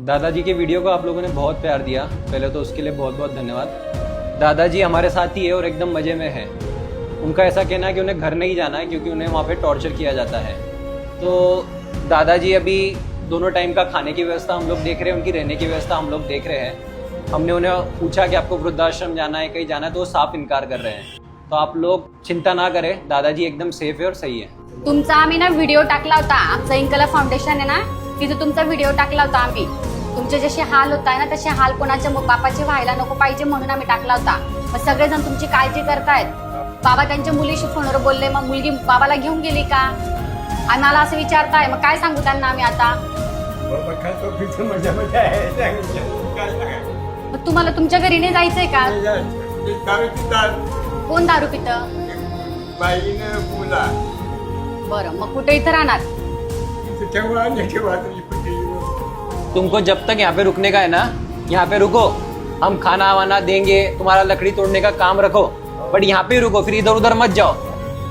दादाजी के video को आप लोगों ने बहुत प्यार दिया, पहले तो उसके लिए बहुत बहुत धन्यवाद। दादाजी हमारे साथ ही है और एकदम मज़े में है। उनका ऐसा कहना है कि उन्हें घर नहीं जाना है क्योंकि उन्हें वहाँ पे टॉर्चर किया जाता है। तो दादाजी अभी दोनों टाइम का खाने की व्यवस्था हम लोग देख रहे हैं, उनकी रहने की व्यवस्था हम लोग देख रहे हैं। हमने उन्हें पूछा कि आपको वृद्धाश्रम जाना है, कहीं जाना है, तो वो साफ इनकार कर रहे हैं। तो आप लोग चिंता ना करें, दादाजी एकदम सेफ है और सही है। तुमचा आम्ही ना व्हिडिओ टाकला होता, आमचं इंकला फाउंडेशन आहे ना, तिथे तुमचा व्हिडिओ टाकला होता आम्ही। तुमचे जसे हाल होत आहे ना तसे हाल कोणाच्या बापाचे व्हायला नको पाहिजे म्हणून आम्ही टाकला होता। मग सगळेजण तुमची काळजी करतायत। बाबा त्यांच्या मुलीशी फोनवर बोलले, मग मुलगी बाबाला घेऊन गेली का आम्हाला असं विचारताय, मग काय सांगू त्यांना आम्ही आता? मग तुम्हाला तुमच्या घरी नाही जायचंय का? कोण दारू पितं? बरं, मग कुठे इथं राहणार? तुमको जब तक यहाँ पे रुकने का है ना, यहाँ पे रुको। हम खाना वाना देंगे, तुम्हारा लकड़ी तोड़ने का काम रखो, बट यहाँ पे रुको, फिर इधर उधर मत जाओ।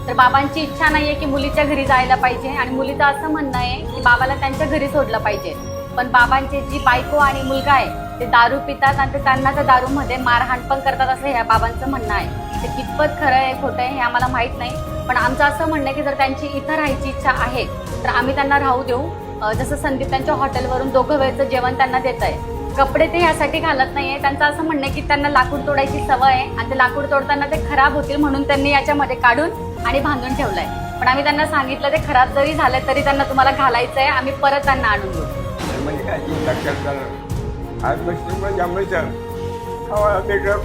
तर बाबांची इच्छा नाहीये की मुलीच्या घरी जायला पाहिजे आणि मुलीचं असं म्हणणं आहे की बाबाला त्यांच्या घरी सोडलं पाहिजे। पण बाबांची जी बायको आणि मुलगा आहे ते दारू पितात आणि ते त्यांना त्या दारूमध्ये मारहाण पण करतात असं ह्या बाबांचं म्हणणं आहे। ते कितपत खरं आहे खोटं आहे हे आम्हाला माहित नाही, पण आमचं असं म्हणणं आहे की जर त्यांची इथं राहायची इच्छा आहे तर आम्ही त्यांना राहू देऊ। जसं संदीप त्यांच्या हॉटेलवरून 2 वेळचं जेवण त्यांना देत आहे। कपडे ते यासाठी घालत नाहीये, त्यांचं असं म्हणणं आहे की त्यांना लाकूड तोडायची सवय आहे आणि ते लाकूड तोडताना ते खराब होतील म्हणून त्यांनी याच्यामध्ये काढून आणि बांधून ठेवलंय। पण आम्ही त्यांना सांगितलं ते खराब जरी झालं तरी त्यांना तुम्हाला घालायचंय, आम्ही परत त्यांना आणून देऊ।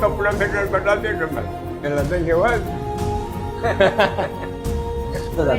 कपडा भेटल बदला भेटल त्याला धन्यवाद। चला।